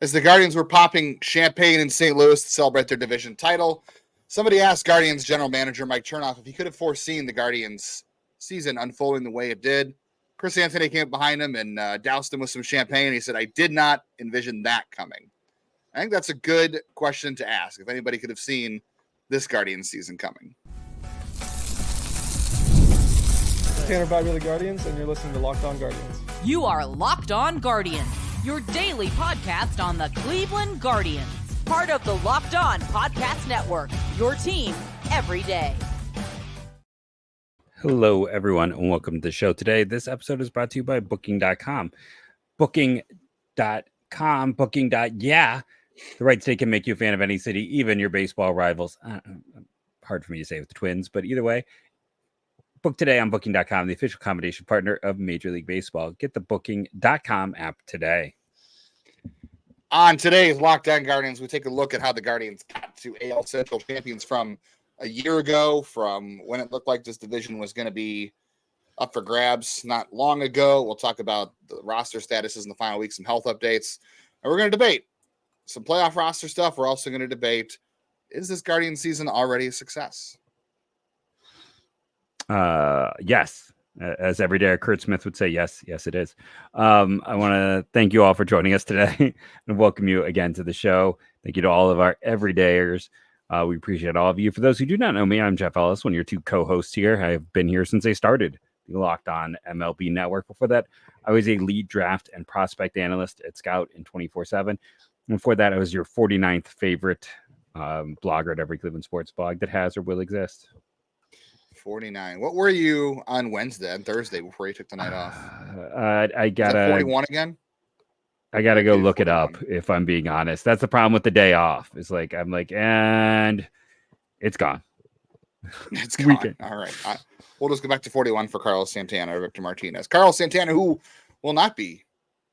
As the Guardians were popping champagne in St. Louis to celebrate their division title, somebody asked Guardians general manager Mike Chernoff if he could have foreseen the Guardians season unfolding the way it did. Chris Anthony came up behind him and doused him with some champagne. He said, "I did not envision that coming." I think that's a good question to ask, if anybody could have seen this Guardians season coming. Tanner Vibey of the Guardians, and you're listening to Locked On Guardians. You are Locked On Guardians, your daily podcast on the Cleveland Guardians. Part of the Locked On Podcast Network, your team every day. Hello, everyone, and welcome to the show today. This episode is brought to you by Booking.com. Booking.com, yeah. The right state can make you a fan of any city, even your baseball rivals. Hard for me to say with the Twins, but either way, book today on Booking.com, the official accommodation partner of Major League Baseball. Get the Booking.com app today. On today's Locked On Guardians, we take a look at how the Guardians got to AL Central champions from a year ago, from when it looked like this division was going to be up for grabs not long ago. We'll talk about the roster statuses in the final week, some health updates, and we're going to debate some playoff roster stuff. We're also going to debate, is this Guardian season already a success? Yes. As everyday Kurt Smith would say, yes, it is. I want to thank you all for joining us today and welcome you again to the show. Thank you to all of our everydayers. We appreciate all of you. For those who do not know me, I'm Jeff Ellis, one of your two co-hosts here. I've been here since they started the Locked On MLB Network. Before that, I was a lead draft and prospect analyst at Scout in 24/7. And before that, I was your 49th favorite blogger at every Cleveland sports blog that has or will exist. 49. What were you on Wednesday and Thursday before you took the night off? I gotta 41 again. I gotta go look 41. It up if I'm being honest. That's the problem with the day off. It's like I'm like, and it's gone. It's gone. Weekend. All right. We'll just go back to 41 for Carlos Santana or Victor Martinez. Carlos Santana, who will not be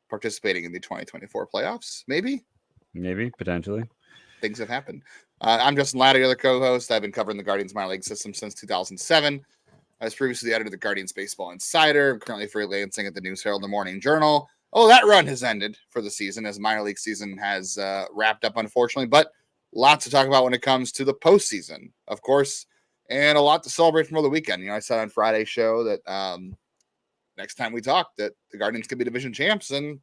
participating in the 2024 playoffs. Maybe, potentially. Things have happened. I'm Justin Latta, other co-host. I've been covering the Guardians minor league system since 2007. I was previously the editor of the Guardians Baseball Insider. I'm currently freelancing at the News Herald and the Morning Journal. Oh, that run has ended for the season, as minor league season has wrapped up, unfortunately. But lots to talk about when it comes to the postseason, of course, and a lot to celebrate from over the weekend. I said on Friday's show that next time we talk that the Guardians could be division champs, and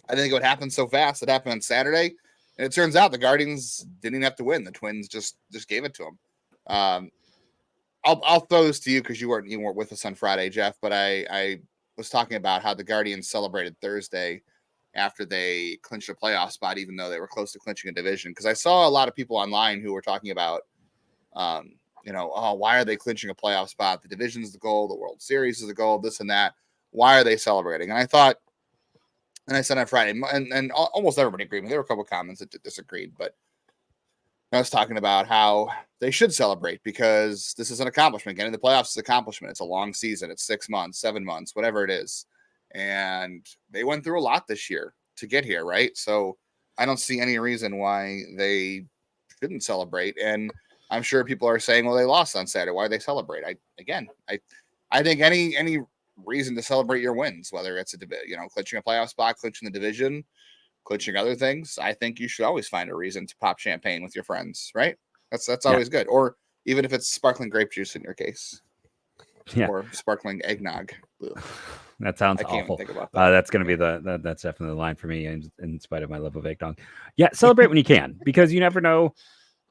I didn't think it would happen so fast. It happened on Saturday. And it turns out the Guardians didn't even have to win. The Twins just gave it to them. I'll throw this to you because you weren't with us on Friday, Jeff. But I was talking about how the Guardians celebrated Thursday after they clinched a playoff spot, even though they were close to clinching a division. Because I saw a lot of people online who were talking about, why are they clinching a playoff spot? The division's the goal, the World Series is the goal, this and that. Why are they celebrating? And I thought. And I said on Friday, and almost everybody agreed. There were a couple of comments that disagreed, but I was talking about how they should celebrate because this is an accomplishment. Getting the playoffs is an accomplishment. It's a long season. It's 6 months, 7 months, whatever it is. And they went through a lot this year to get here, right? So I don't see any reason why they shouldn't celebrate. And I'm sure people are saying, well, they lost on Saturday. Why do they celebrate? I think any reason to celebrate your wins, whether it's clinching a playoff spot, clinching the division, clinching other things. I think you should always find a reason to pop champagne with your friends, right? That's always good. Or even if it's sparkling grape juice in your case, or sparkling eggnog. Ugh. That sounds awful. Think about that. That's going to be that's definitely the line for me, in spite of my love of eggnog. Yeah, celebrate when you can, because you never know.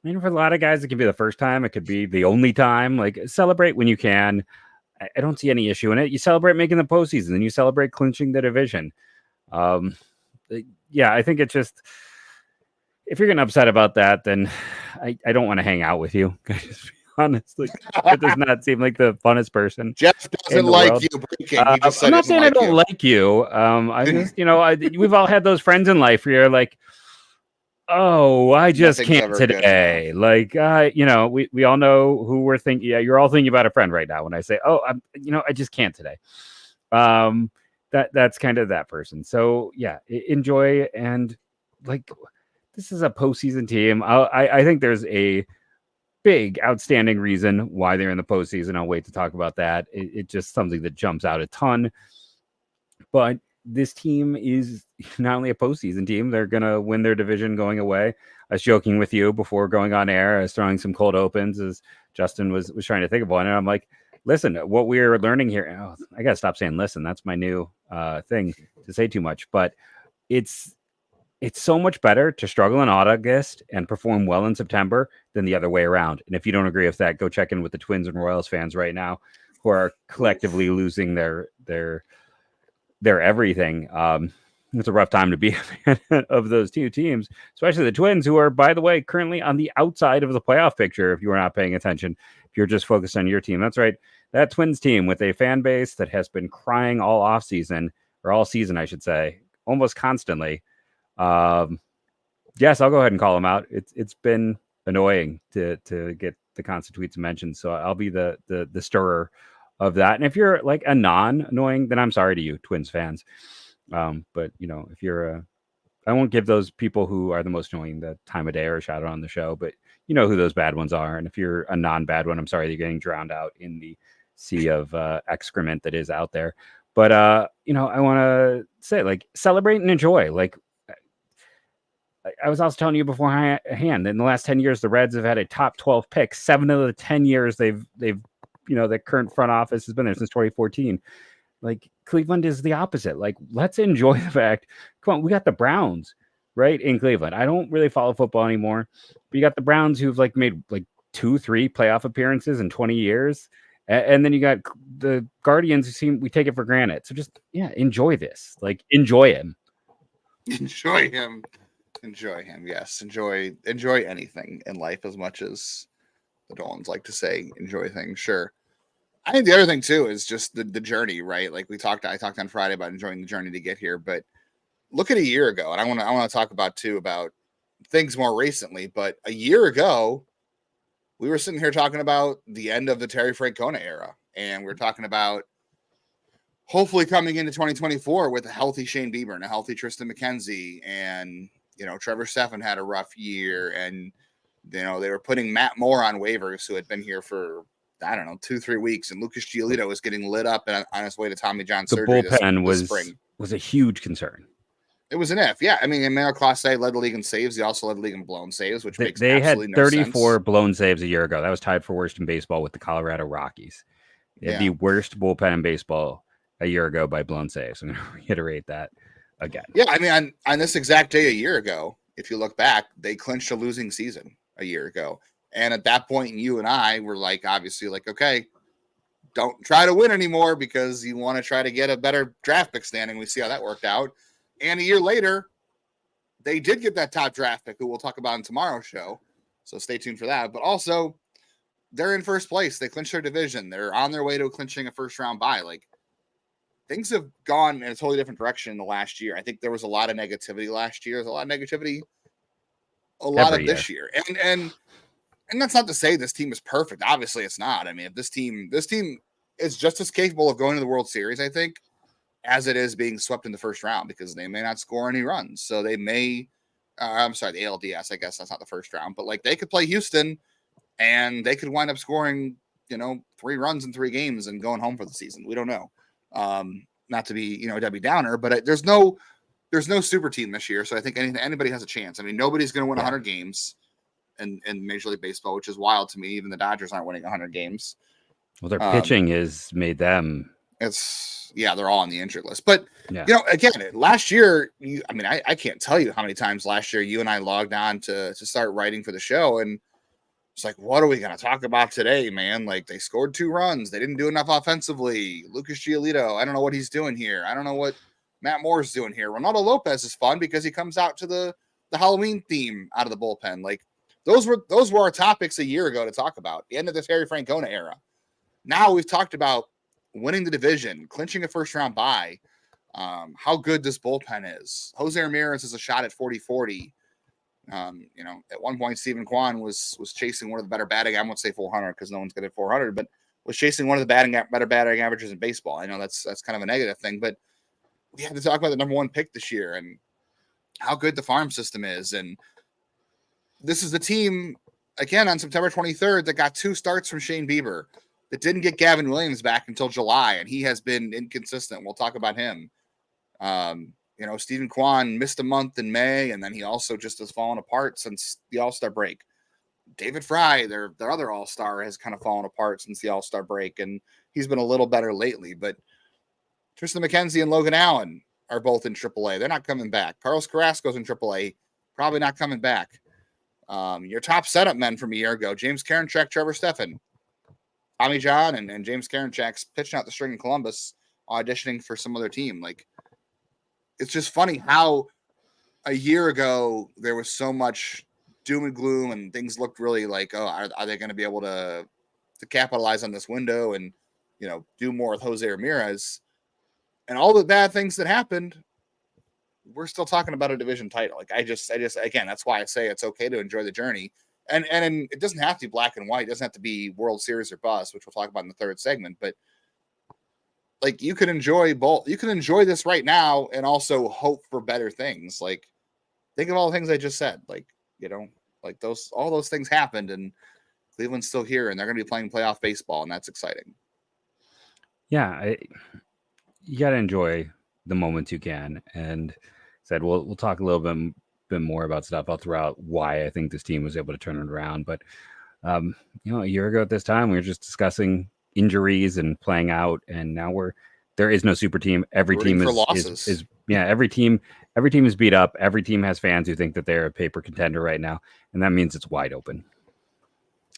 For a lot of guys, it could be the first time, it could be the only time. Like, celebrate when you can. I don't see any issue in it. You celebrate making the postseason, and you celebrate clinching the division. I think it's just, if you're getting upset about that, then I don't want to hang out with you. Just be honest. Like, it does not seem like the funnest person. Jeff doesn't like you. I'm not saying I don't like you. I just, we've all had those friends in life where you're like, oh, I just can't today. Good. Like, we all know who we're thinking. Yeah, you're all thinking about a friend right now. When I say, oh, I just can't today. That's kind of that person. So yeah, enjoy. And like, this is a postseason team. I think there's a big, outstanding reason why they're in the postseason. I'll wait to talk about that. It's just something that jumps out a ton. But this team is not only a postseason team, they're going to win their division going away. I was joking with you before going on air. I was throwing some cold opens as Justin was trying to think of one. And I'm like, listen, what we're learning here, I got to stop saying listen. That's my new thing to say too much. But it's so much better to struggle in August and perform well in September than the other way around. And if you don't agree with that, go check in with the Twins and Royals fans right now who are collectively losing their everything. It's a rough time to be a fan of those two teams, especially the Twins, who are, by the way, currently on the outside of the playoff picture. If you are not paying attention, if you're just focused on your team, that's right. That Twins team with a fan base that has been crying all off season, or all season, I should say, almost constantly. Yes, I'll go ahead and call them out. It's been annoying to get the constant tweets and mentions, so I'll be the stirrer of that. And if you're like a non-annoying, then I'm sorry to you, Twins fans. But if you're I won't give those people who are the most annoying the time of day or a shout out on the show, but you know who those bad ones are. And if you're a non-bad one, I'm sorry you're getting drowned out in the sea of excrement that is out there. But I want to say, like, celebrate and enjoy. Like, I was also telling you beforehand, in the last 10 years, the Reds have had a top 12 pick. 7 of the 10 years they've the current front office has been there since 2014. Like, Cleveland is the opposite. Like, let's enjoy the fact. Come on, we got the Browns right in Cleveland. I don't really follow football anymore, but you got the Browns who've like made like 2-3 playoff appearances in 20 years. And then you got the Guardians who we take it for granted. So just, enjoy this. Like, enjoy him. Enjoy him. Enjoy him. Yes. Enjoy anything in life as much as the Dolans like to say, enjoy things. Sure. I think the other thing too is just the journey, right? Like I talked on Friday about enjoying the journey to get here, but look at a year ago. And I want to talk about things more recently, but a year ago, we were sitting here talking about the end of the Terry Francona era. And we're talking about hopefully coming into 2024 with a healthy Shane Bieber and a healthy Tristan McKenzie. And, Trevor Stephan had a rough year. And, they were putting Matt Moore on waivers, who had been here for, 2-3 weeks. And Lucas Giolito was getting lit up on his way to Tommy John surgery. The bullpen this spring. Was a huge concern. It was an if. Yeah. I mean, Emmanuel Clase led the league in saves. He also led the league in blown saves, which makes absolutely no sense. They had 34 blown saves a year ago. That was tied for worst in baseball with the Colorado Rockies. They had the worst bullpen in baseball a year ago by blown saves. I'm going to reiterate that again. Yeah. I mean, on this exact day a year ago, if you look back, they clinched a losing season a year ago. And at that point, you and I were obviously okay, don't try to win anymore because you want to try to get a better draft pick standing. We see how that worked out. And a year later, they did get that top draft pick, who we'll talk about in tomorrow's show. So stay tuned for that. But also, they're in first place. They clinched their division. They're on their way to clinching a first-round bye. Things have gone in a totally different direction in the last year. I think there was a lot of negativity last year. There's a lot of negativity this year. And that's not to say this team is perfect. Obviously, it's not. I mean, if this team is just as capable of going to the World Series, I think, as it is being swept in the first round, because they may not score any runs. So they may, the ALDS, I guess that's not the first round, but they could play Houston and they could wind up scoring, 3 runs in 3 games and going home for the season. We don't know. Not to be, Debbie Downer, but there's no super team this year. So I think anybody has a chance. I mean, nobody's going to win 100 games in Major League Baseball, which is wild to me. Even the Dodgers aren't winning 100 games. Well, their pitching has made them. They're all on the injured list. But, again, last year, I can't tell you how many times last year you and I logged on to start writing for the show. And it's what are we going to talk about today, man? They scored 2 runs. They didn't do enough offensively. Lucas Giolito, I don't know what he's doing here. I don't know what Matt Moore's doing here. Ronaldo Lopez is fun because he comes out to the Halloween theme out of the bullpen. Those were our topics a year ago to talk about. The end of the Terry Francona era. Now we've talked about winning the division, clinching a first-round bye, how good this bullpen is. Jose Ramirez is a shot at 40-40. At one point, Steven Kwan was chasing one of the better batting. I won't say 400 because no one's going to hit 400, but was chasing one of the better batting averages in baseball. I know that's kind of a negative thing, but we had to talk about the number 1 pick this year and how good the farm system is. And this is the team, again, on September 23rd, that got 2 starts from Shane Bieber, that didn't get Gavin Williams back until July, and he has been inconsistent. We'll talk about him. Steven Kwan missed a month in May, and then he also just has fallen apart since the All-Star break. David Fry, their other All-Star, has kind of fallen apart since the All-Star break, and he's been a little better lately. But Tristan McKenzie and Logan Allen are both in AAA. They're not coming back. Carlos Carrasco's in AAA, probably not coming back. Your top setup men from a year ago, James Karinchak, Trevor Stephan, Tommy John, and James Karinchak's pitching out the string in Columbus, auditioning for some other team. Like, it's just funny how a year ago there was so much doom and gloom and things looked really like, are they going to be able to capitalize on this window and, do more with Jose Ramirez, and all the bad things that happened. We're still talking about a division title. Like, I just, again, that's why I say it's okay to enjoy the journey. And it doesn't have to be black and white. It doesn't have to be World Series or bust, which we'll talk about in the third segment, but like, you can enjoy both. You can enjoy this right now and also hope for better things. Like, think of all the things I just said. Like, all those things happened, and Cleveland's still here, and they're going to be playing playoff baseball, and that's exciting. Yeah, you got to enjoy the moments you can. And said we'll talk a little bit more about stuff all throughout why I think this team was able to turn it around. But a year ago at this time, we were just discussing injuries and playing out, and now there is no super team. Every team is every team is beat up. Every team has fans who think that they're a paper contender right now, and that means it's wide open.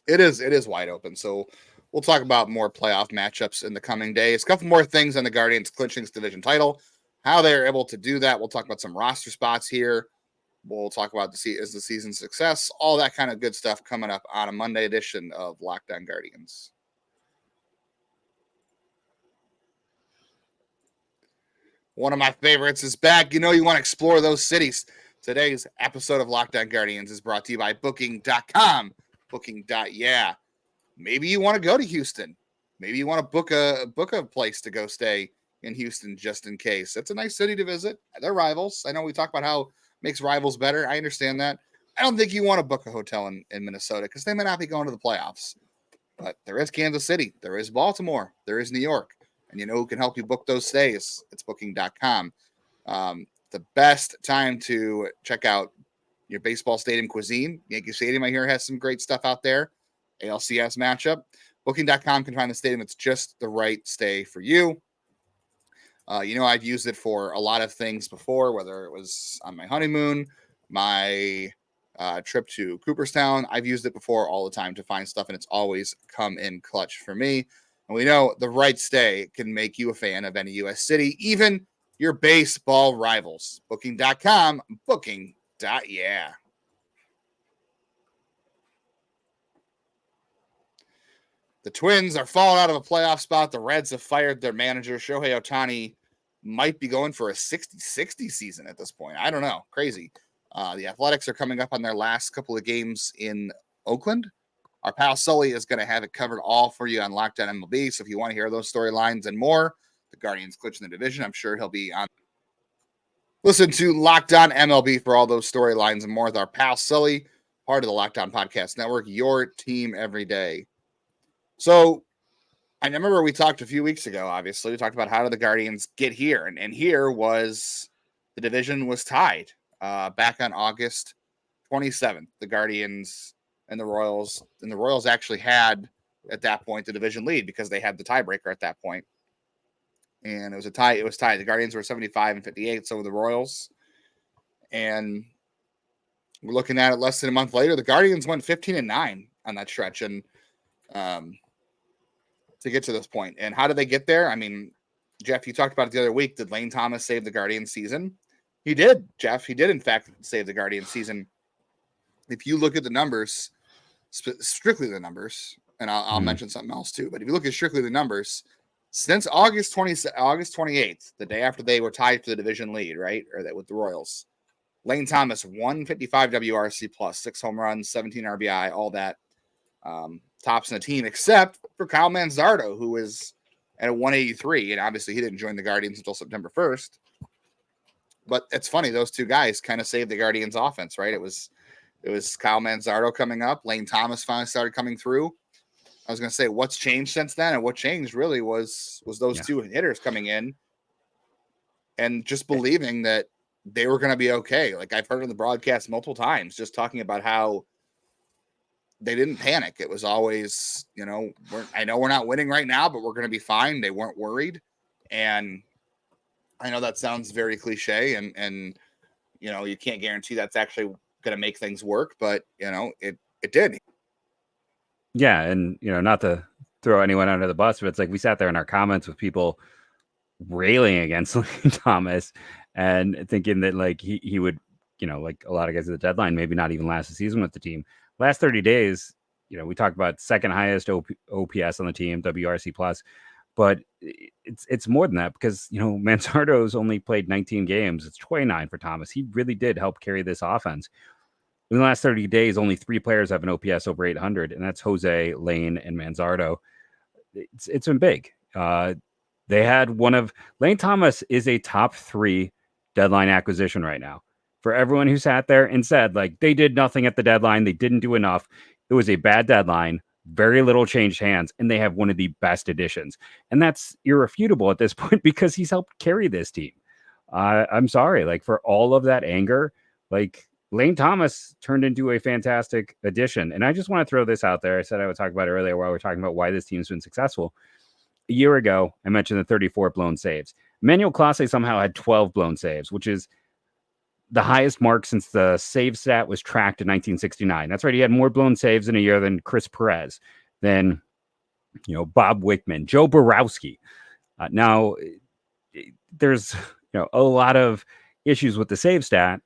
It is wide open. So we'll talk about more playoff matchups in the coming days. A couple more things on the Guardians clinching this division title, how they're able to do that. We'll talk about some roster spots here. We'll talk about the season's success, all that kind of good stuff coming up on a Monday edition of Locked On Guardians. One of my favorites is back. You want to explore those cities. Today's episode of Locked On Guardians is brought to you by Booking.com. Booking.yeah. Maybe you want to go to Houston. Maybe you want to book a place to go stay in Houston just in case. It's a nice city to visit. They're rivals. I know we talk about how it makes rivals better. I understand that. I don't think you want to book a hotel in Minnesota because they may not be going to the playoffs. But there is Kansas City. There is Baltimore. There is New York. And you know who can help you book those stays? It's Booking.com. The best time to check out your baseball stadium cuisine. Yankee Stadium, I hear, has some great stuff out there. ALCS matchup. Booking.com can find the stadium that's just the right stay for you. I've used it for a lot of things before, whether it was on my honeymoon, my trip to Cooperstown. I've used it before all the time to find stuff, and it's always come in clutch for me. And we know the right stay can make you a fan of any U.S. city, even your baseball rivals. Booking.com, Booking.yeah. The Twins are falling out of a playoff spot. The Reds have fired their manager. Shohei Ohtani might be going for a 60-60 season at this point. I don't know. Crazy. The Athletics are coming up on their last couple of games in Oakland. Our pal Sully is going to have it covered all for you on Locked On MLB. So if you want to hear those storylines and more, the Guardians clinching the division, I'm sure he'll be on. Listen to Locked On MLB for all those storylines and more with our pal Sully, part of the Locked On Podcast Network, your team every day. So I remember we talked a few weeks ago, obviously. We talked about how did the Guardians get here. And here was the division was tied back on August 27th. The Guardians and the Royals. And the Royals actually had, at that point, the division lead because they had the tiebreaker at that point. And it was a tie. It was tied. The Guardians were 75 and 58, so were the Royals. And we're looking at it less than a month later. The Guardians went 15-9 on that stretch. And to get to this point. And how did they get there? I mean, Jeff, you talked about it the other week. Did Lane Thomas save the Guardians season? He did, Jeff. He did, in fact, save the Guardians season. If you look at the numbers, strictly the numbers, and I'll mention something else too, but if you look at strictly the numbers, since August 28th, the day after they were tied for the division lead, right, or that with the Royals, Lane Thomas, 155 WRC plus, 6 home runs, 17 RBI, all that. Tops in the team, except for Kyle Manzardo, who is at a 183, and obviously he didn't join the Guardians until September 1st. But it's funny, those two guys kind of saved the Guardians offense, right? It was Kyle Manzardo coming up. Lane Thomas finally started coming through. I was going to say, what's changed since then? And what changed really was those two hitters coming in. and just believing that they were going to be okay. Like I've heard on the broadcast multiple times, just talking about how they didn't panic. It was always, I know we're not winning right now, but we're going to be fine. They weren't worried. And I know that sounds very cliche and you can't guarantee that's actually going to make things work, but it did. Yeah. And, not to throw anyone under the bus, but it's like we sat there in our comments with people railing against Lane Thomas and thinking that like he would, like a lot of guys at the deadline, maybe not even last the season with the team. Last 30 days, we talked about second highest OPS on the team, WRC plus, but it's more than that because, Manzardo's only played 19 games. It's 29 for Thomas. He really did help carry this offense. In the last 30 days, only 3 players have an OPS over 800, and that's Jose, Lane, and Manzardo. It's been big. They had Lane Thomas is a top 3 deadline acquisition right now. For everyone who sat there and said, like, they did nothing at the deadline, they didn't do enough. It was a bad deadline, very little changed hands, and they have one of the best additions. And that's irrefutable at this point because he's helped carry this team. I'm sorry, like, for all of that anger, like, Lane Thomas turned into a fantastic addition. And I just want to throw this out there. I said I would talk about it earlier while we're talking about why this team's been successful. A year ago, I mentioned the 34 blown saves. Manuel Clase somehow had 12 blown saves, which is the highest mark since the save stat was tracked in 1969. That's right. He had more blown saves in a year than Chris Perez, than, Bob Wickman, Joe Borowski. Now, there's, a lot of issues with the save stat,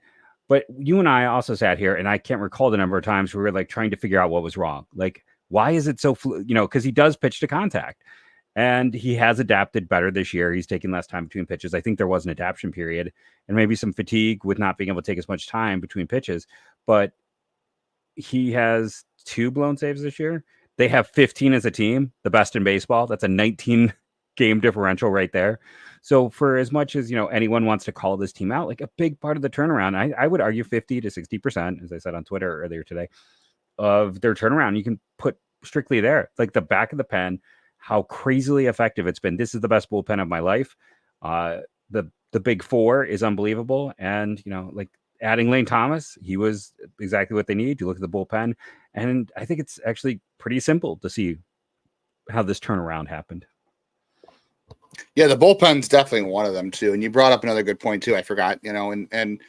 but you and I also sat here, and I can't recall the number of times we were like trying to figure out what was wrong. Like, why is it so, because he does pitch to contact. And he has adapted better this year. He's taking less time between pitches. I think there was an adaptation period and maybe some fatigue with not being able to take as much time between pitches. But he has 2 blown saves this year. They have 15 as a team, the best in baseball. That's a 19 game differential right there. So for as much as, anyone wants to call this team out, like a big part of the turnaround, I would argue 50 to 60%, as I said on Twitter earlier today, of their turnaround, you can put strictly there, like the back of the pen, how crazily effective it's been. This is the best bullpen of my life. The big 4 is unbelievable. And, like adding Lane Thomas, he was exactly what they need. You look at the bullpen, and I think it's actually pretty simple to see how this turnaround happened. Yeah, the bullpen's definitely one of them too. And you brought up another good point too. I forgot, and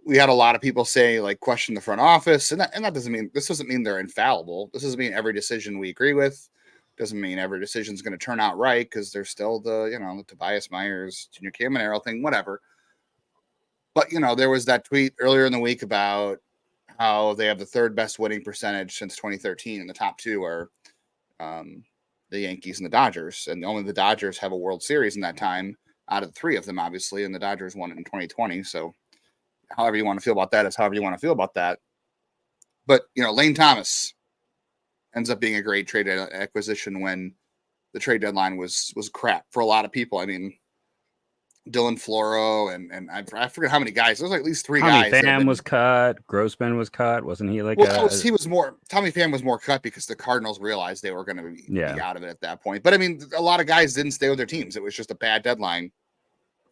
we had a lot of people say, like, question the front office, and that doesn't mean they're infallible. This doesn't mean every decision we agree with. Doesn't mean every decision is going to turn out right, because there's still the Tobias Myers, Junior Caminero thing, whatever. But there was that tweet earlier in the week about how they have the 3rd best winning percentage since 2013, and the top 2 are the Yankees and the Dodgers, and only the Dodgers have a World Series in that time out of the 3 of them, obviously, and the Dodgers won it in 2020. So however you want to feel about that is however you want to feel about that. But Lane Thomas ends up being a great trade acquisition when the trade deadline was crap for a lot of people. I mean, Dylan Floro and I forget how many guys. There was like at least 3 Tommy guys. Pham was cut. Grossman was cut. Wasn't he like? Well, Tommy Pham was more cut because the Cardinals realized they were going to be out of it at that point. But I mean, a lot of guys didn't stay with their teams. It was just a bad deadline.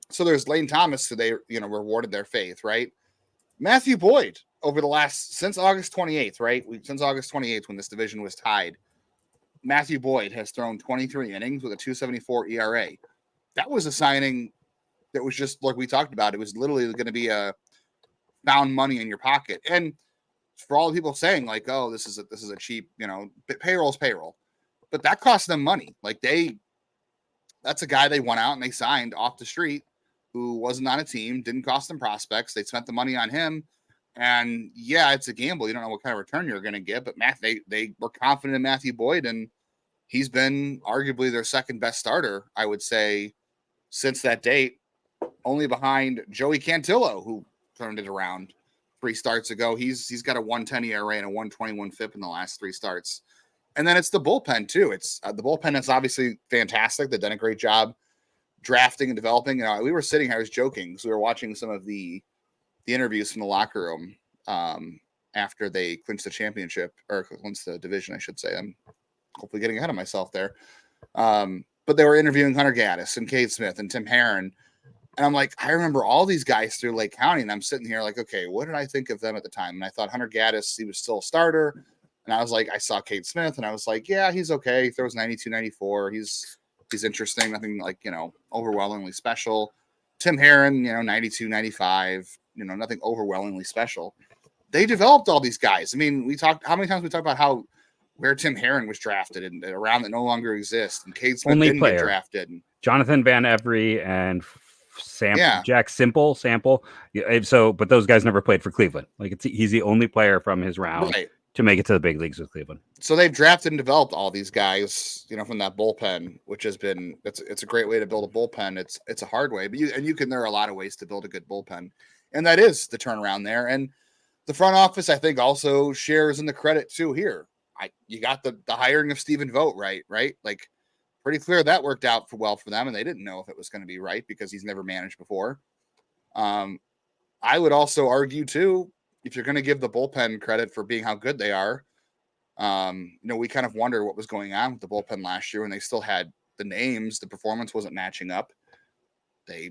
So there's Lane Thomas, so they rewarded their faith, right? Matthew Boyd over since August 28th, right? Since August 28th, when this division was tied, Matthew Boyd has thrown 23 innings with a 2.74 ERA. That was a signing that was just like we talked about. It was literally going to be a found money in your pocket. And for all the people saying like, oh, this is a cheap, payroll's payroll, but that cost them money. Like that's a guy they went out and they signed off the street who wasn't on a team, didn't cost them prospects. They spent the money on him. And yeah, it's a gamble. You don't know what kind of return you're going to get, but they were confident in Matthew Boyd, and he's been arguably their 2nd best starter, I would say, since that date, only behind Joey Cantillo, who turned it around 3 starts ago. He's got a 1.10 ERA and a 1.21 FIP in the last 3 starts. And then it's the bullpen too. It's the bullpen is obviously fantastic. They've done a great job drafting and developing. We were sitting, I was joking, because we were watching some of the interviews from the locker room after they clinched the championship, or clinched the division, I should say. I'm hopefully getting ahead of myself there. But they were interviewing Hunter Gaddis and Cade Smith and Tim Herron. And I'm like, I remember all these guys through Lake County, and I'm sitting here like, okay, what did I think of them at the time? And I thought Hunter Gaddis, he was still a starter. And I was like, I saw Cade Smith, and I was like, yeah, he's okay. He throws 92, 94. He's interesting. Nothing like, overwhelmingly special. Tim Herron, 92, 95, nothing overwhelmingly special. They developed all these guys. I mean, how many times we talked about where Tim Herron was drafted and a round that no longer exists, and Cade Smith didn't get drafted. And Jonathan Van Every and Jack Sample. Yeah, but those guys never played for Cleveland. Like he's the only player from his round to make it to the big leagues with Cleveland. So they've drafted and developed all these guys, from that bullpen, which has been it's a great way to build a bullpen. It's a hard way, but there are a lot of ways to build a good bullpen, and that is the turnaround there. And the front office, I think, also shares in the credit too here. You got the hiring of Stephen Vogt, right? Like pretty clear that worked out well for them, and they didn't know if it was going to be right because he's never managed before. I would also argue too, if you're going to give the bullpen credit for being how good they are, we kind of wonder what was going on with the bullpen last year when they still had the names. The performance wasn't matching up. They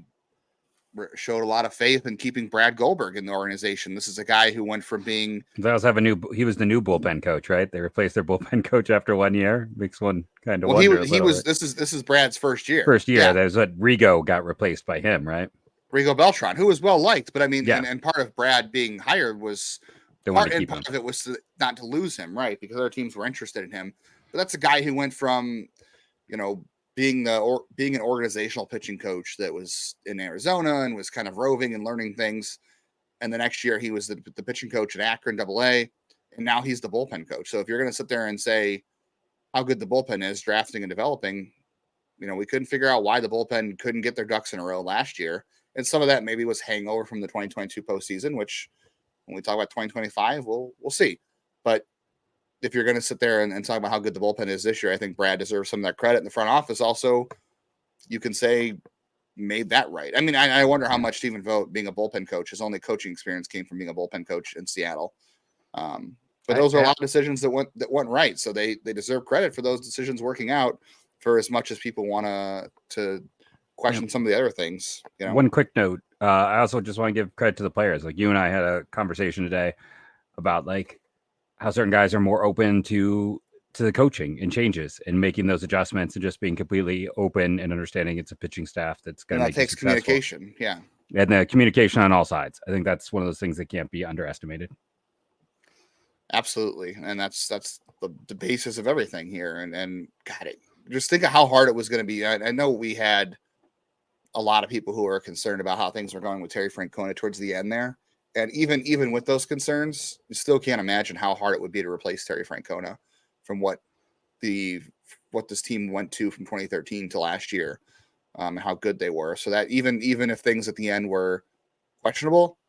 showed a lot of faith in keeping Brad Goldberg in the organization. This is a guy who went from being he was the new bullpen coach, right? They replaced their bullpen coach after 1 year. Makes one kind of wonder. This is Brad's first year. Yeah. That was what Rigo got replaced by him, right? Rigo Beltran, who was well liked, but I mean, and part of Brad being hired was part of it was not to lose him, right? Because other teams were interested in him. But that's a guy who went from, being an organizational pitching coach that was in Arizona and was kind of roving and learning things. And the next year he was the pitching coach at Akron AA, and now he's the bullpen coach. So if you're going to sit there and say how good the bullpen is drafting and developing, we couldn't figure out why the bullpen couldn't get their ducks in a row last year. And some of that maybe was hangover from the 2022 postseason, which when we talk about 2025, we'll see. But if you're going to sit there and talk about how good the bullpen is this year, I think Brad deserves some of that credit. In the front office also, you can say, made that right. I mean, I wonder how much Stephen Vogt, being a bullpen coach, his only coaching experience came from being a bullpen coach in Seattle. But those are a lot of decisions that went right. So they deserve credit for those decisions working out, for as much as people want to question some of the other things. One quick note. I also just want to give credit to the players. Like you and I had a conversation today about like how certain guys are more open to the coaching and changes and making those adjustments and just being completely open and understanding it's a pitching staff that's going to make takes communication. Yeah. And the communication on all sides. I think that's one of those things that can't be underestimated. Absolutely. And that's the basis of everything here. And God, just think of how hard it was going to be. I know we had a lot of people who are concerned about how things were going with Terry Francona towards the end there. And even with those concerns, you still can't imagine how hard it would be to replace Terry Francona from what this team went to from 2013 to last year, and how good they were. So that even if things at the end were questionable,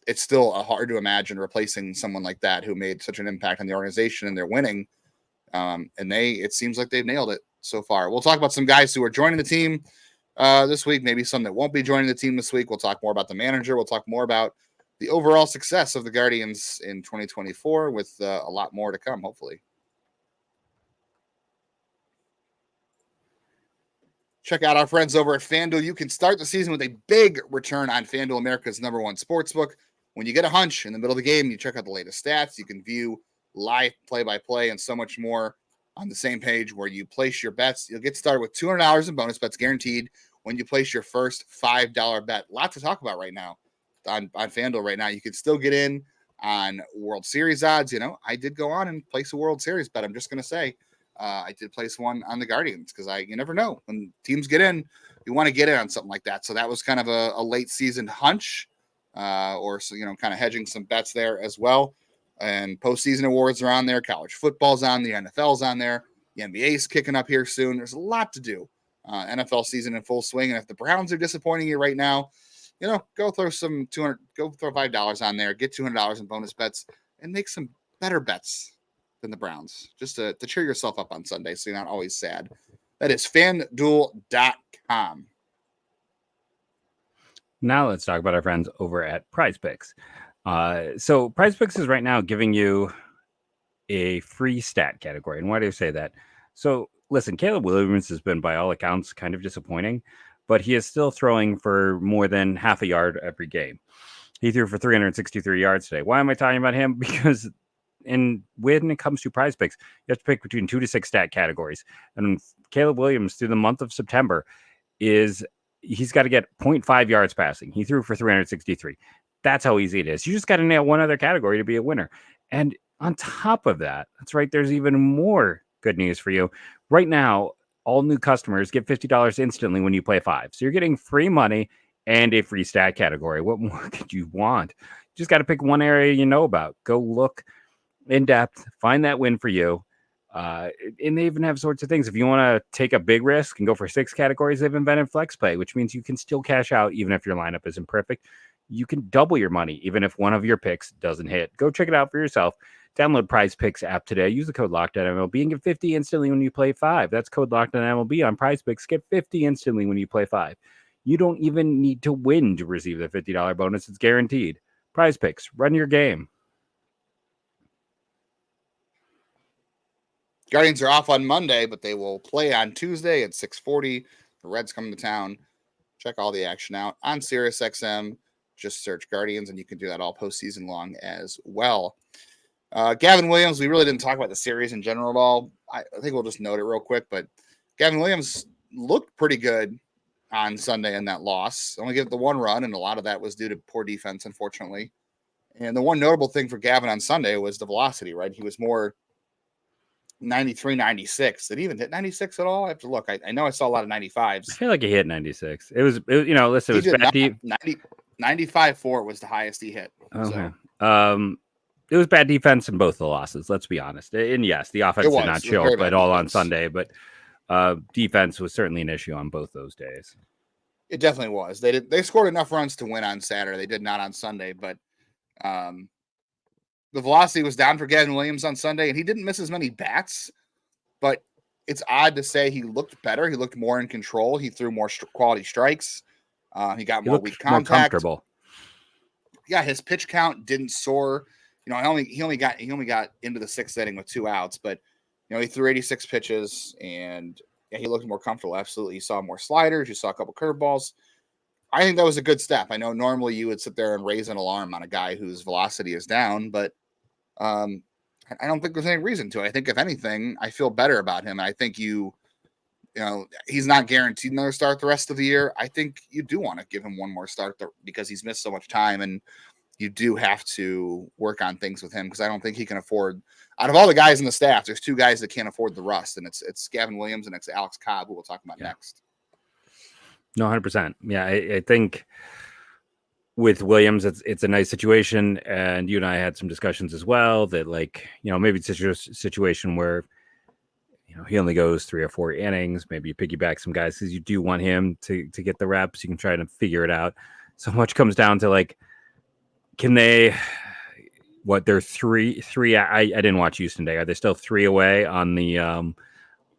it's still hard to imagine replacing someone like that who made such an impact on the organization, and they're winning. And it seems like they've nailed it so far. We'll talk about some guys who are joining the team this week, maybe some that won't be joining the team this week. We'll talk more about the manager. We'll talk more about the overall success of the Guardians in 2024 with a lot more to come, hopefully. Check out our friends over at FanDuel. You can start the season with a big return on FanDuel, America's #1 sportsbook. When you get a hunch in the middle of the game, you check out the latest stats. You can view live play-by-play and so much more on the same page where you place your bets. You'll get started with $200 in bonus bets guaranteed when you place your first $5 bet. Lot to talk about right now on FanDuel right now. You can still get in on World Series odds. I did go on and place a World Series bet. I'm just going to say I did place one on the Guardians because you never know. When teams get in, you want to get in on something like that. So that was kind of a late season hunch or kind of hedging some bets there as well. And postseason awards are on there. College football's on. The NFL's on there. The NBA's kicking up here soon. There's a lot to do. NFL season in full swing. And if the Browns are disappointing you right now, go throw $5 on there, get $200 in bonus bets, and make some better bets than the Browns, just to cheer yourself up on Sunday so you're not always sad. That is FanDuel.com. Now let's talk about our friends over at Prize Picks. So Prize Picks is right now giving you a free stat category. And why do you say that? So listen, Caleb Williams has been, by all accounts, kind of disappointing. but he is still throwing for more than half a yard every game. He threw for 363 yards today. Why am I talking about him? Because when it comes to prize picks, you have to pick between 2 to 6 stat categories. And Caleb Williams through the month of September he's got to get 0.5 yards passing. He threw for 363. That's how easy it is. You just got to nail one other category to be a winner. And on top of that, that's right, there's even more good news for you. Right now, all new customers get $50 instantly when you play 5. So you're getting free money and a free stat category. What more could you want? You just got to pick one area you know about. Go look in depth, find that win for you. And they even have sorts of things. If you want to take a big risk and go for 6 categories, they've invented flex play, which means you can still cash out even if your lineup isn't perfect. You can double your money even if one of your picks doesn't hit. Go check it out for yourself. Download Prize Picks app today. Use the code LOCKEDONMLB and get 50 instantly when you play 5. That's code LOCKEDONMLB on Prize Picks. Get 50 instantly when you play 5. You don't even need to win to receive the $50 bonus. It's guaranteed. Prize Picks. Run your game. Guardians are off on Monday, but they will play on Tuesday at 6:40. The Reds come to town. Check all the action out on SiriusXM. Just search Guardians, and you can do that all postseason long as well. Gavin Williams, we really didn't talk about the series in general at all. I think we'll just note it real quick, but Gavin Williams looked pretty good on Sunday in that loss. Only gave it the 1 run, and a lot of that was due to poor defense, unfortunately. And the one notable thing for Gavin on Sunday was the velocity, right? He was more 93, 96. Did he even hit 96 at all? I have to look. I know I saw a lot of 95s. I feel like he hit 96. It was listen, it was bad. 95-4 was the highest he hit. Okay. So. It was bad defense in both the losses. Let's be honest. And yes, the offense did not show up at all on Sunday, but defense was certainly an issue on both those days. It definitely was. They scored enough runs to win on Saturday. They did not on Sunday, but the velocity was down for Gavin Williams on Sunday, and he didn't miss as many bats, but it's odd to say he looked better. He looked more in control. He threw more quality strikes. He got more weak contact. More comfortable. Yeah, his pitch count didn't soar. He only got into the 6th inning with 2 outs, but he threw 86 pitches, and he looked more comfortable. Absolutely, you saw more sliders. You saw a couple curveballs. I think that was a good step. I know normally you would sit there and raise an alarm on a guy whose velocity is down, but I don't think there's any reason to. I think if anything, I feel better about him. And I think he's not guaranteed another start the rest of the year. I think you do want to give him one more start because he's missed so much time, and you do have to work on things with him because I don't think he can afford. Out of all the guys in the staff, there's 2 guys that can't afford the rust, and it's Gavin Williams and it's Alex Cobb, who we'll talk about next. No, 100%. Yeah, I think with Williams, it's a nice situation, and you and I had some discussions as well that maybe it's a situation where he only goes 3 or 4 innings. Maybe you piggyback some guys because you do want him to get the reps. You can try to figure it out. So much comes down to can they? They're 3. I didn't watch Houston today. Are they still 3 away on the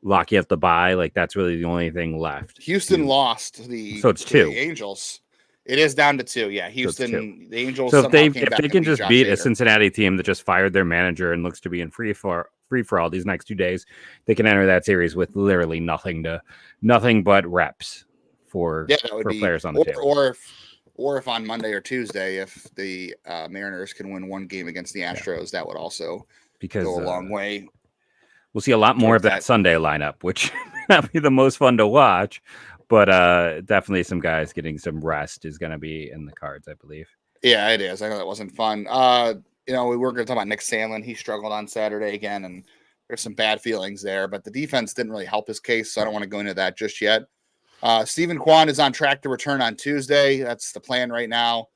lock you have to buy? That's really the only thing left. Houston lost so it's 2. The Angels. It is down to 2. Yeah, Houston. So the Angels. So if they can just beat a Cincinnati team that just fired their manager and looks to be in free for all these next 2 days, they can enter that series with literally nothing but reps for players on the table. Or if on Monday or Tuesday, if the Mariners can win 1 game against the Astros, that would also go a long way. We'll see a lot more of that Sunday lineup, which may not be the most fun to watch, but definitely some guys getting some rest is going to be in the cards, I believe. Yeah, it is. I know that wasn't fun. We were going to talk about Nick Sandlin. He struggled on Saturday again, and there's some bad feelings there, but the defense didn't really help his case, so I don't want to go into that just yet. Steven Kwan is on track to return on Tuesday. That's the plan right now.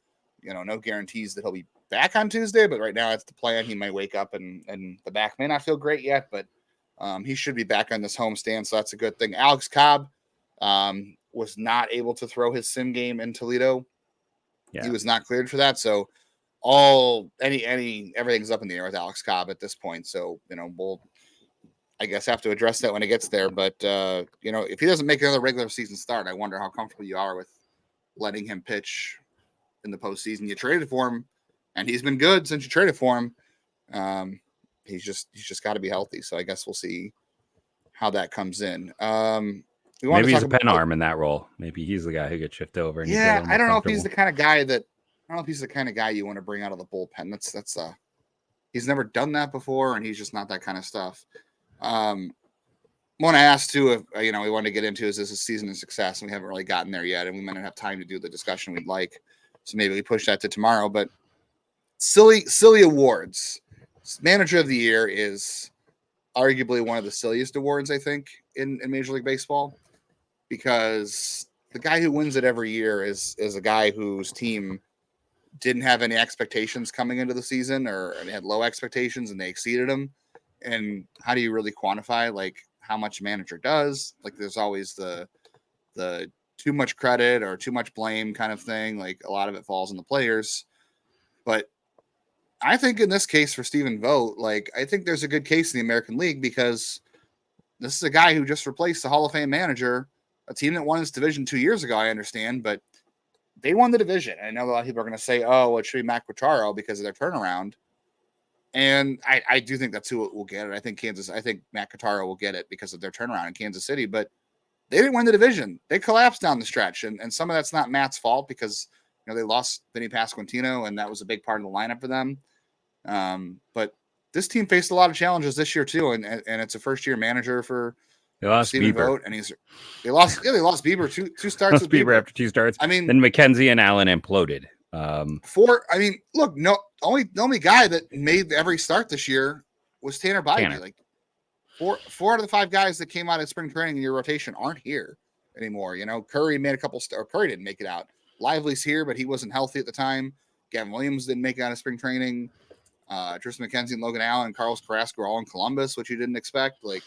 No guarantees that he'll be back on Tuesday, but right now that's the plan. He might wake up and the back may not feel great yet, but he should be back on this homestand, so that's a good thing. Alex Cobb was not able to throw his sim game in Toledo. Yeah. He was not cleared for that, so everything's up in the air with Alex Cobb at this point. So we'll I guess have to address that when it gets there. But if he doesn't make another regular season start, I wonder how comfortable you are with letting him pitch in the postseason. You traded for him, and he's been good since you traded for him. He's just got to be healthy. So I guess we'll see how that comes in. We wanted Maybe to he's a talk pen about, arm in that role. Maybe he's the guy who gets shifted over. And you feel a yeah, little more I don't know if he's the comfortable. kind of guy that I don't know if he's the kind of guy you want to bring out of the bullpen. That's he's never done that before, and he's just not that kind of stuff. One I asked too, if we wanted to get into is this a season of success, and we haven't really gotten there yet, and we might not have time to do the discussion we'd like, so maybe we push that to tomorrow. But silly awards. Manager of the Year is arguably one of the silliest awards I think in Major League Baseball, because the guy who wins it every year is a guy whose team didn't have any expectations coming into the season, or they had low expectations and they exceeded them. And how do you really quantify like how much a manager does? Like there's always the too much credit or too much blame kind of thing. Like a lot of it falls on the players. But I think in this case for Stephen Vogt, like I think there's a good case in the American League, because this is a guy who just replaced the Hall of Fame manager, a team that won this division 2 years ago, I understand, but they won the division. I know a lot of people are going to say, oh, it should be Matt Quatraro because of their turnaround. And I do think that's who will get it. I think Matt Quatraro will get it because of their turnaround in Kansas City, but they didn't win the division. They collapsed down the stretch. And some of that's not Matt's fault, because they lost Vinny Pasquantino, and that was a big part of the lineup for them. But this team faced a lot of challenges this year too, and it's a first-year manager for They lost Stephen Bieber. Vogt, and they lost Bieber two starts with Bieber after 2 starts. I mean, then McKenzie and Allen imploded. Look, the only guy that made every start this year was Tanner Bybee. Like four out of the 5 guys that came out of spring training in your rotation aren't here anymore. Curry made a couple Curry didn't make it out. Lively's here, but he wasn't healthy at the time. Gavin Williams didn't make it out of spring training. Tristan McKenzie and Logan Allen and Carlos Carrasco were all in Columbus, which you didn't expect. Like,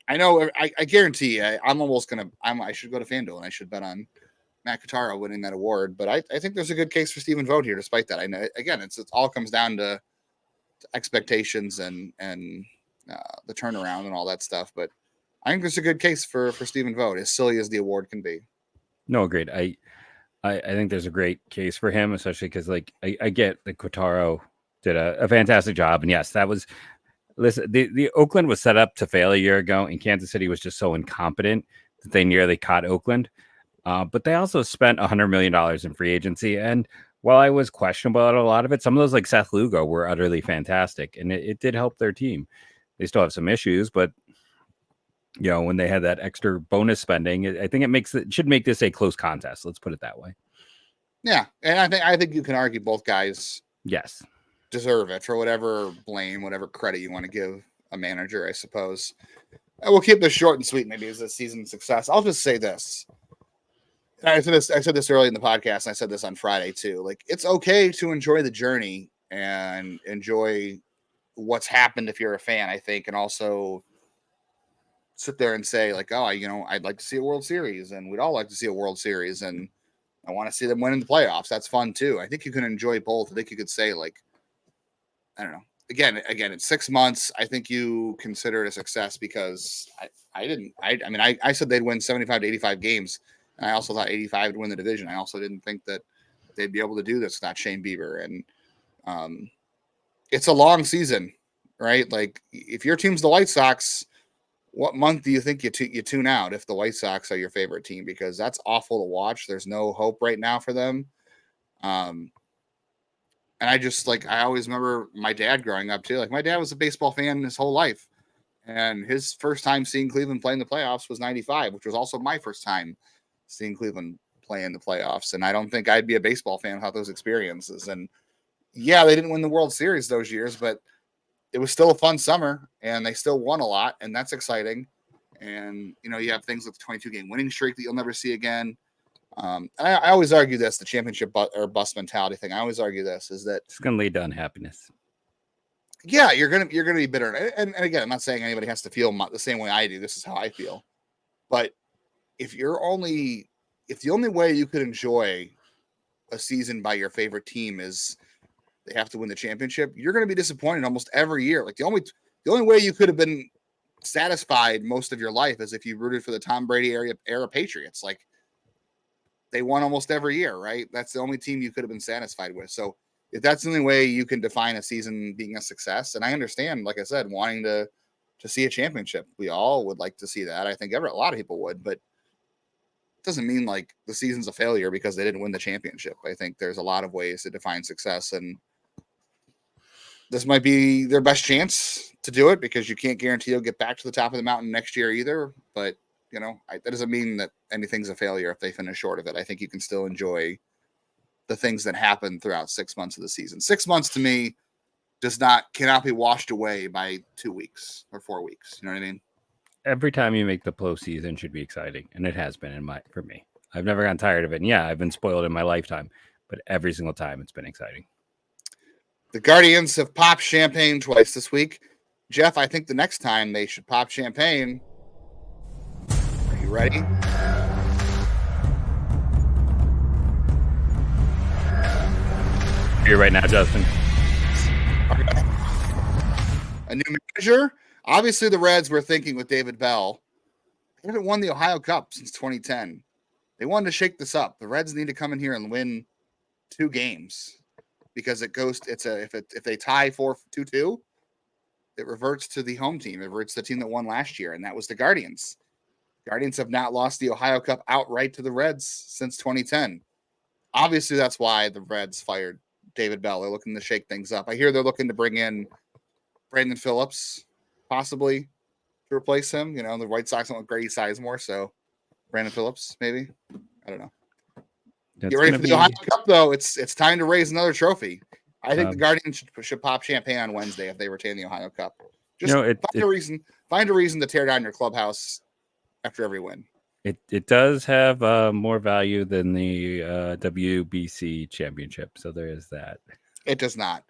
I know, I guarantee you, I should go to FanDuel and I should bet on Matt Quatraro winning that award. But I think there's a good case for Stephen Vogt here, despite that. I know, again, it all comes down to expectations and the turnaround and all that stuff. But I think there's a good case for Stephen Vogt, as silly as the award can be. No, agreed. I think there's a great case for him, especially because like I get that Quatraro did a fantastic job, and yes, that was. Listen, the Oakland was set up to fail a year ago, and Kansas City was just so incompetent that they nearly caught Oakland. But they also spent $100 million in free agency, and while I was questionable about a lot of it, some of those like Seth Lugo were utterly fantastic, and it did help their team. They still have some issues, but when they had that extra bonus spending, I think it should make this a close contest. Let's put it that way. Yeah, and I think you can argue both guys. Yes. Deserve it for whatever blame, whatever credit you want to give a manager, I suppose. We'll keep this short and sweet, maybe as a season success. I'll just say this. I said this early in the podcast, and I said this on Friday too. Like, it's okay to enjoy the journey and enjoy what's happened if you're a fan, I think, and also sit there and say, like, oh, I'd like to see a World Series, and we'd all like to see a World Series, and I want to see them win in the playoffs. That's fun too. I think you can enjoy both. I think you could say, like, I don't know. Again, it's 6 months. I think you consider it a success, because I said they'd win 75 to 85 games, and I also thought 85 would win the division. I also didn't think that they'd be able to do this without Shane Bieber. And it's a long season, right? Like, if your team's the White Sox, what month do you think you tune out if the White Sox are your favorite team? Because that's awful to watch. There's no hope right now for them. And I always remember my dad growing up too. Like, my dad was a baseball fan his whole life, and his first time seeing Cleveland play in the playoffs was '95, which was also my first time seeing Cleveland play in the playoffs. And I don't think I'd be a baseball fan without those experiences. And yeah, they didn't win the World Series those years, but it was still a fun summer, and they still won a lot, and that's exciting. And you have things like the 22-game winning streak that you'll never see again. And I always argue this, the championship or bust mentality thing. I always argue this is that it's going to lead to unhappiness. Yeah, you're gonna be bitter. And again, I'm not saying anybody has to feel the same way I do. This is how I feel. But if the only way you could enjoy a season by your favorite team is they have to win the championship, you're going to be disappointed almost every year. Like, the only way you could have been satisfied most of your life is if you rooted for the Tom Brady era Patriots. Like, they won almost every year, right? That's the only team you could have been satisfied with. So if that's the only way you can define a season being a success, and I understand, like I said, wanting to to see a championship. We all would like to see that. I think a lot of people would, but it doesn't mean like the season's a failure because they didn't win the championship. I think there's a lot of ways to define success, and this might be their best chance to do it because you can't guarantee you'll get back to the top of the mountain next year either. But, that doesn't mean that anything's a failure if they finish short of it. I think you can still enjoy the things that happen throughout 6 months of the season. 6 months to me cannot be washed away by 2 weeks or 4 weeks. You know what I mean? Every time you make the postseason should be exciting, and it has been for me. I've never gotten tired of it. And yeah, I've been spoiled in my lifetime, but every single time it's been exciting. The Guardians have popped champagne twice this week. Jeff, I think the next time they should pop champagne. Are you ready? Here right now, Justin. A new manager. Obviously, the Reds were thinking with David Bell. They haven't won the Ohio Cup since 2010. They wanted to shake this up. The Reds need to come in here and win 2 games because if they tie 4-2, it reverts to the home team. It reverts to the team that won last year, and that was the Guardians. Guardians have not lost the Ohio Cup outright to the Reds since 2010. Obviously, that's why the Reds fired David Bell. They're looking to shake things up. I hear they're looking to bring in Brandon Phillips, possibly, to replace him. The White Sox don't want Grady Sizemore, so Brandon Phillips, maybe. I don't know. Get ready for the Ohio Cup, though. It's time to raise another trophy. I think the Guardians should pop champagne on Wednesday if they retain the Ohio Cup. Just find a reason to tear down your clubhouse after every win. It does have more value than the WBC championship, so there is that. It does not.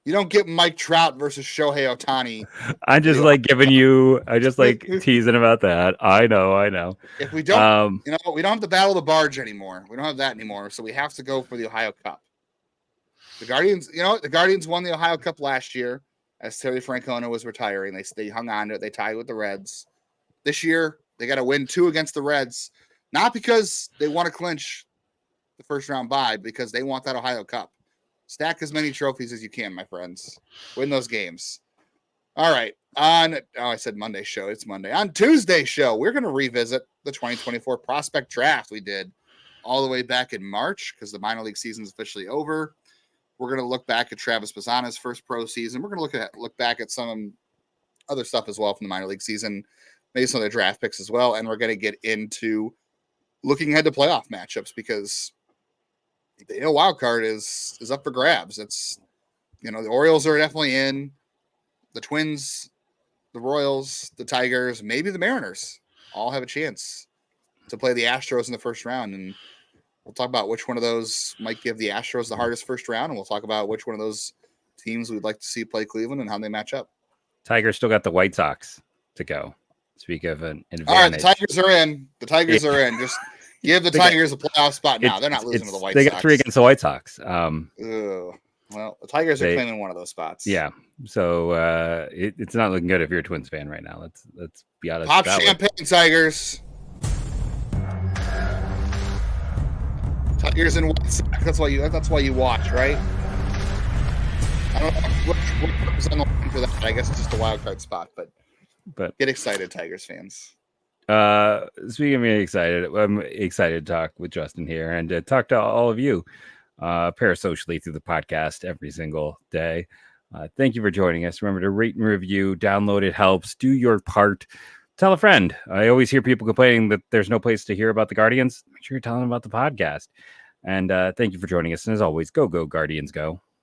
You don't get Mike Trout versus Shohei Ohtani. I just teasing about that. I know. If we don't, we don't have the Battle of the Barge anymore. We don't have that anymore, so we have to go for the Ohio Cup. The Guardians, the Guardians won the Ohio Cup last year as Terry Francona was retiring. They hung on to it. They tied with the Reds. This year, they got to win 2 against the Reds, not because they want to clinch the first round bye, because they want that Ohio Cup. Stack as many trophies as you can, my friends. Win those games. All right. I said Monday show. It's Monday. On Tuesday's show, we're going to revisit the 2024 prospect draft we did all the way back in March because the minor league season is officially over. We're going to look back at Travis Bazzana's first pro season. We're going to look back at some other stuff as well from the minor league season, maybe some of the draft picks as well. And we're going to get into looking ahead to playoff matchups because the AL wild card is up for grabs. It's, the Orioles are definitely in. The Twins, the Royals, the Tigers, maybe the Mariners all have a chance to play the Astros in the first round. And we'll talk about which one of those might give the Astros the hardest first round. And we'll talk about which one of those teams we'd like to see play Cleveland and how they match up. Tigers still got the White Sox to go. Speak of an advantage. All right, the Tigers are in. Are in. Just give the Tigers a playoff spot now. They're not losing to the White Sox. They got 3 against the White Sox. Well, the Tigers are claiming one of those spots. Yeah. So it's not looking good if you're a Twins fan right now. Let's be honest. Pop champagne, Tigers. Tigers and White Sox. That's why you watch, right? I don't know what was on the line for that. I guess it's just a wild card spot, but get excited, Tigers fans. Speaking of being excited, I'm excited to talk with Justin here and to talk to all of you parasocially through the podcast every single day. Thank you for joining us. Remember to rate and review, download. It helps. Do your part. Tell a friend. I always hear people complaining that there's no place to hear about the Guardians. Make sure you're telling them about the podcast. And thank you for joining us. And as always, go Guardians, go.